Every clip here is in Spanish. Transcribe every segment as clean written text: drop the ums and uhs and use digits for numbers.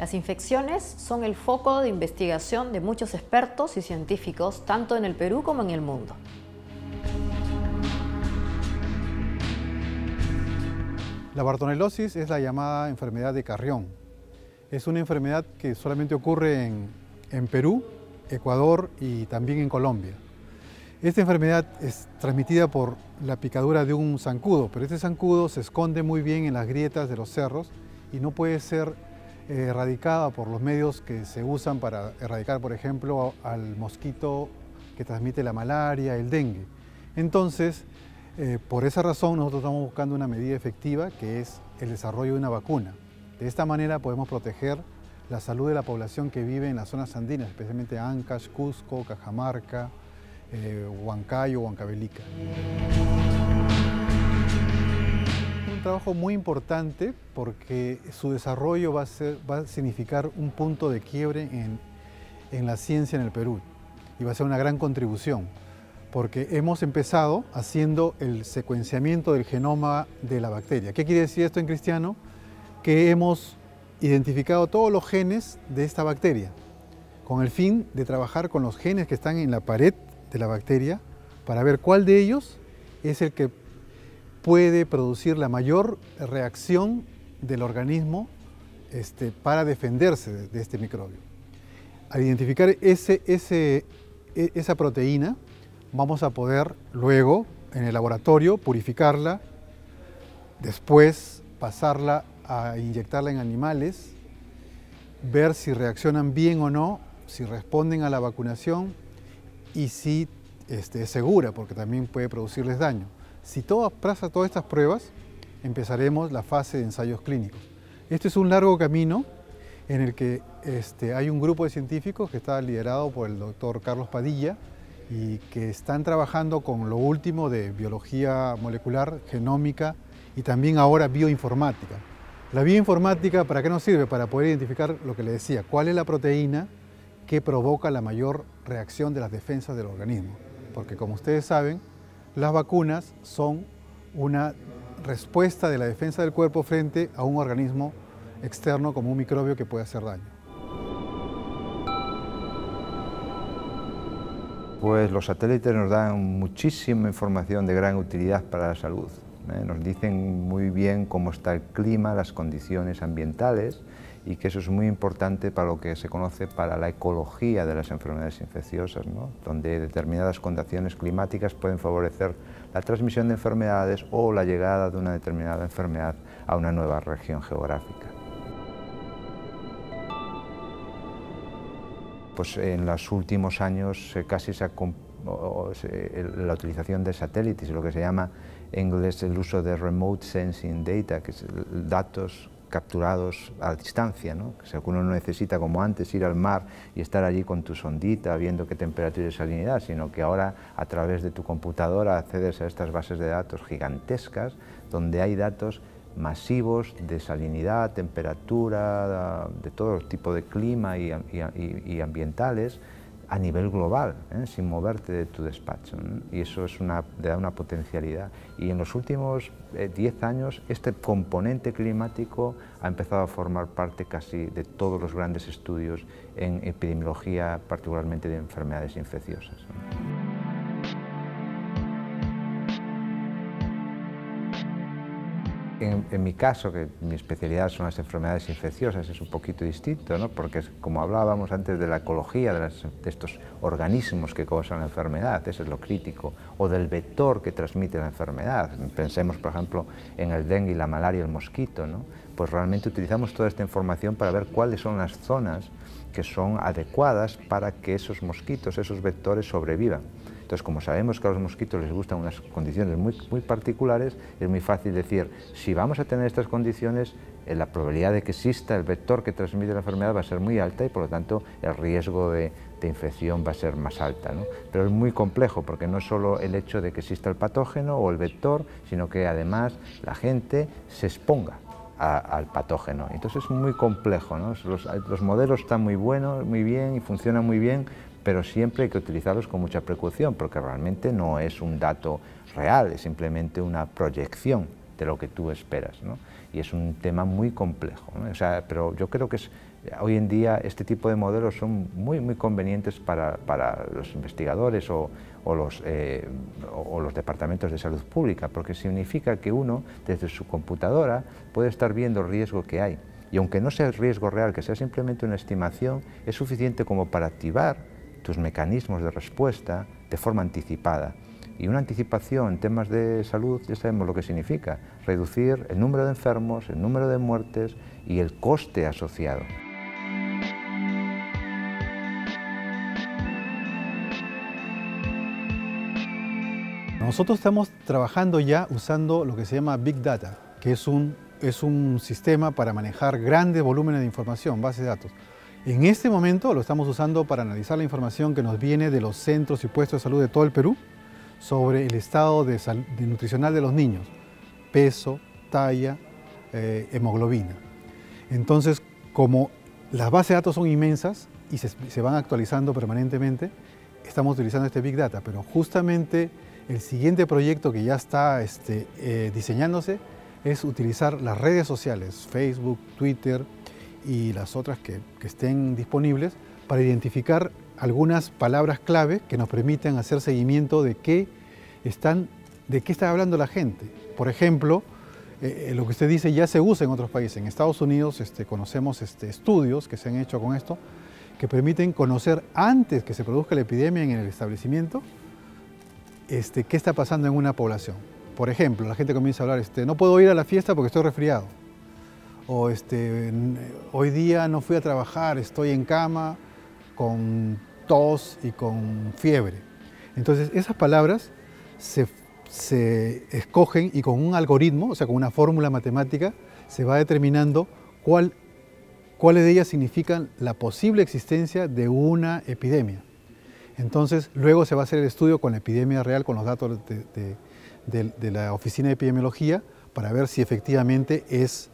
Las infecciones son el foco de investigación de muchos expertos y científicos, tanto en el Perú como en el mundo. La bartonelosis es la llamada enfermedad de Carrión. Es una enfermedad que solamente ocurre en Perú, Ecuador y también en Colombia. Esta enfermedad es transmitida por la picadura de un zancudo, pero este zancudo se esconde muy bien en las grietas de los cerros y no puede ser erradicada por los medios que se usan para erradicar, por ejemplo, al mosquito que transmite la malaria, el dengue. Entonces, por esa razón nosotros estamos buscando una medida efectiva que es el desarrollo de una vacuna. De esta manera podemos proteger la salud de la población que vive en las zonas andinas, especialmente Ancash, Cusco, Cajamarca, Huancayo, Huancavelica. Un trabajo muy importante porque su desarrollo va a significar un punto de quiebre en la ciencia en el Perú y va a ser una gran contribución porque hemos empezado haciendo el secuenciamiento del genoma de la bacteria. ¿Qué quiere decir esto en cristiano? Que hemos identificado todos los genes de esta bacteria con el fin de trabajar con los genes que están en la pared de la bacteria para ver cuál de ellos es el que puede producir la mayor reacción del organismo para defenderse de este microbio. Al identificar esa proteína, vamos a poder luego en el laboratorio purificarla, después pasarla a inyectarla en animales, ver si reaccionan bien o no, si responden a la vacunación y si es segura, porque también puede producirles daño. Si pasa todas estas pruebas, empezaremos la fase de ensayos clínicos. Este es un largo camino en el que hay un grupo de científicos que está liderado por el doctor Carlos Padilla y que están trabajando con lo último de biología molecular, genómica y también ahora bioinformática. La bioinformática, ¿para qué nos sirve? Para poder identificar lo que le decía, cuál es la proteína que provoca la mayor reacción de las defensas del organismo. Porque como ustedes saben, las vacunas son una respuesta de la defensa del cuerpo frente a un organismo externo como un microbio que puede hacer daño. Pues los satélites nos dan muchísima información de gran utilidad para la salud. Nos dicen muy bien cómo está el clima, las condiciones ambientales y que eso es muy importante para lo que se conoce para la ecología de las enfermedades infecciosas, ¿no? Donde determinadas condiciones climáticas pueden favorecer la transmisión de enfermedades o la llegada de una determinada enfermedad a una nueva región geográfica. Pues en los últimos años casi la utilización de satélites, lo que se llama en inglés el uso de remote sensing data, que es datos capturados a distancia, ¿no? Que uno no necesita como antes ir al mar y estar allí con tu sondita viendo qué temperatura y salinidad, sino que ahora a través de tu computadora accedes a estas bases de datos gigantescas donde hay datos masivos de salinidad, temperatura, de todo tipo de clima y ambientales a nivel global, sin moverte de tu despacho, ¿no? Y eso le da una potencialidad. Y en los últimos 10 años este componente climático ha empezado a formar parte casi de todos los grandes estudios en epidemiología, particularmente de enfermedades infecciosas, ¿no? En mi caso, que mi especialidad son las enfermedades infecciosas, es un poquito distinto, ¿no? Porque como hablábamos antes de la ecología de estos organismos que causan la enfermedad, eso es lo crítico, o del vector que transmite la enfermedad. Pensemos, por ejemplo, en el dengue y la malaria, el mosquito, ¿no? Pues realmente utilizamos toda esta información para ver cuáles son las zonas que son adecuadas para que esos mosquitos, esos vectores sobrevivan. Entonces, como sabemos que a los mosquitos les gustan unas condiciones muy particulares, es muy fácil decir, si vamos a tener estas condiciones, la probabilidad de que exista el vector que transmite la enfermedad va a ser muy alta y por lo tanto el riesgo de infección va a ser más alta, ¿no? Pero es muy complejo porque no es solo el hecho de que exista el patógeno o el vector, sino que además la gente se exponga al patógeno. Entonces es muy complejo, ¿no? Los modelos están muy buenos, muy bien y funcionan muy bien, pero siempre hay que utilizarlos con mucha precaución porque realmente no es un dato real, es simplemente una proyección de lo que tú esperas, ¿no? Y es un tema muy complejo, ¿no? O sea, pero yo creo que es Hoy en día este tipo de modelos son muy convenientes para los investigadores o los departamentos de salud pública, porque significa que uno desde su computadora puede estar viendo el riesgo que hay. Y aunque no sea el riesgo real, que sea simplemente una estimación, es suficiente como para activar tus mecanismos de respuesta de forma anticipada. Y una anticipación en temas de salud ya sabemos lo que significa: reducir el número de enfermos, el número de muertes y el coste asociado. Nosotros estamos trabajando ya usando lo que se llama Big Data, que es un sistema para manejar grandes volúmenes de información, bases de datos. En este momento lo estamos usando para analizar la información que nos viene de los centros y puestos de salud de todo el Perú sobre el estado nutricional de los niños, peso, talla, hemoglobina. Entonces, como las bases de datos son inmensas y se van actualizando permanentemente, estamos utilizando este Big Data, pero justamente el siguiente proyecto que ya está diseñándose es utilizar las redes sociales, Facebook, Twitter y las otras que estén disponibles, para identificar algunas palabras clave que nos permiten hacer seguimiento de qué está hablando la gente. Por ejemplo, lo que usted dice ya se usa en otros países. En Estados Unidos conocemos estudios que se han hecho con esto, que permiten conocer antes que se produzca la epidemia en el establecimiento, qué está pasando en una población. Por ejemplo, la gente comienza a hablar, no puedo ir a la fiesta porque estoy resfriado. O hoy día no fui a trabajar, estoy en cama con tos y con fiebre. Entonces, esas palabras se escogen y con un algoritmo, o sea, con una fórmula matemática, se va determinando cuáles de ellas significan la posible existencia de una epidemia. Entonces, luego se va a hacer el estudio con la epidemia real, con los datos de la Oficina de Epidemiología, para ver si efectivamente es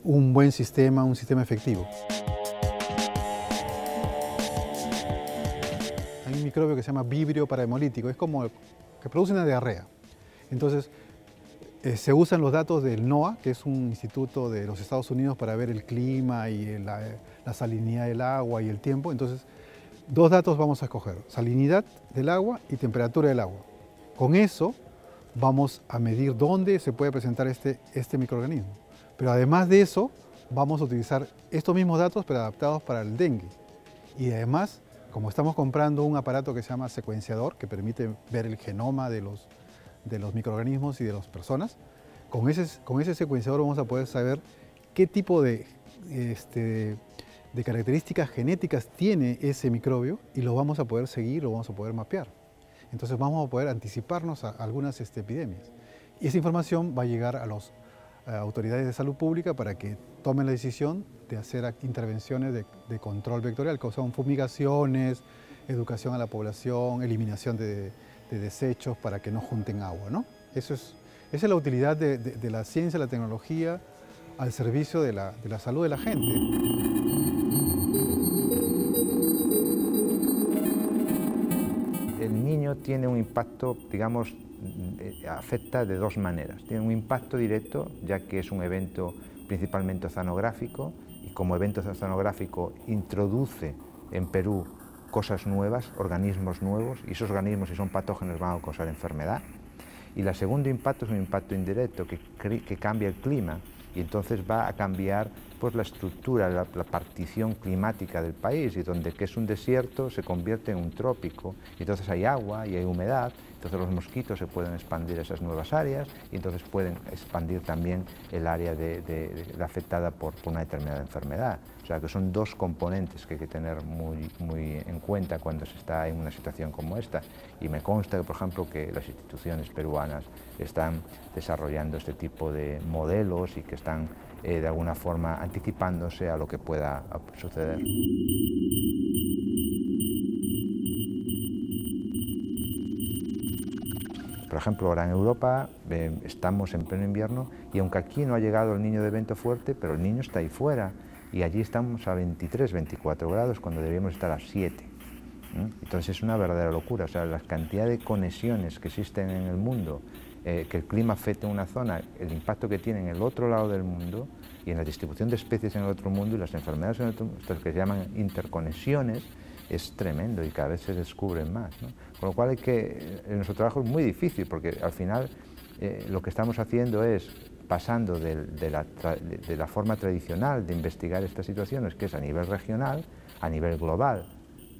un buen sistema, un sistema efectivo. Hay un microbio que se llama vibrio parahemolítico, es como que produce una diarrea. Entonces, se usan los datos del NOAA, que es un instituto de los Estados Unidos para ver el clima y la salinidad del agua y el tiempo. Entonces, dos datos vamos a escoger: salinidad del agua y temperatura del agua. Con eso vamos a medir dónde se puede presentar este microorganismo. Pero además de eso, vamos a utilizar estos mismos datos, pero adaptados para el dengue. Y además, como estamos comprando un aparato que se llama secuenciador, que permite ver el genoma de los microorganismos y de las personas, con ese secuenciador vamos a poder saber qué tipo de características genéticas tiene ese microbio, y lo vamos a poder seguir, lo vamos a poder mapear. Entonces vamos a poder anticiparnos a algunas epidemias. Y esa información va a llegar a las autoridades de salud pública para que tomen la decisión de hacer intervenciones de control vectorial, que son fumigaciones, educación a la población, eliminación de desechos para que no junten agua, ¿no? Esa es la utilidad de la ciencia y la tecnología al servicio de la salud de la gente. El niño tiene un impacto, digamos, afecta de dos maneras. Tiene un impacto directo, ya que es un evento principalmente oceanográfico, y como evento oceanográfico introduce en Perú cosas nuevas, organismos nuevos, y esos organismos, si son patógenos, van a causar enfermedad. Y el segundo impacto es un impacto indirecto, que cambia el clima, y entonces va a cambiar pues, la estructura, la partición climática del país, y donde que es un desierto se convierte en un trópico, y entonces hay agua y hay humedad, entonces los mosquitos se pueden expandir a esas nuevas áreas, y entonces pueden expandir también el área afectada por una determinada enfermedad. O sea que son dos componentes que hay que tener muy en cuenta cuando se está en una situación como esta, y me consta que, por ejemplo, que las instituciones peruanas están desarrollando este tipo de modelos y que están de alguna forma anticipándose a lo que pueda suceder. Por ejemplo, ahora en Europa estamos en pleno invierno, y aunque aquí no ha llegado el niño de viento fuerte, pero el niño está ahí fuera, y allí estamos a 23, 24 grados cuando deberíamos estar a 7. Entonces es una verdadera locura, o sea, la cantidad de conexiones que existen en el mundo que el clima afecte en una zona, el impacto que tiene en el otro lado del mundo y en la distribución de especies en el otro mundo y las enfermedades en el otro mundo, estas que se llaman interconexiones, es tremendo y cada vez se descubren más, ¿no? Con lo cual nuestro trabajo es muy difícil porque al final lo que estamos haciendo es pasando de la forma tradicional de investigar estas situaciones, que es a nivel regional, a nivel global,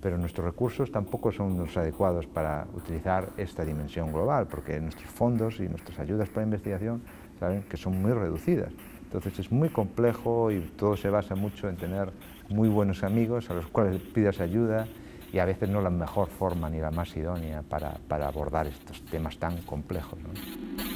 pero nuestros recursos tampoco son los adecuados para utilizar esta dimensión global, porque nuestros fondos y nuestras ayudas para investigación saben que son muy reducidas. Entonces es muy complejo y todo se basa mucho en tener muy buenos amigos a los cuales pidas ayuda y a veces no la mejor forma ni la más idónea para abordar estos temas tan complejos, ¿no?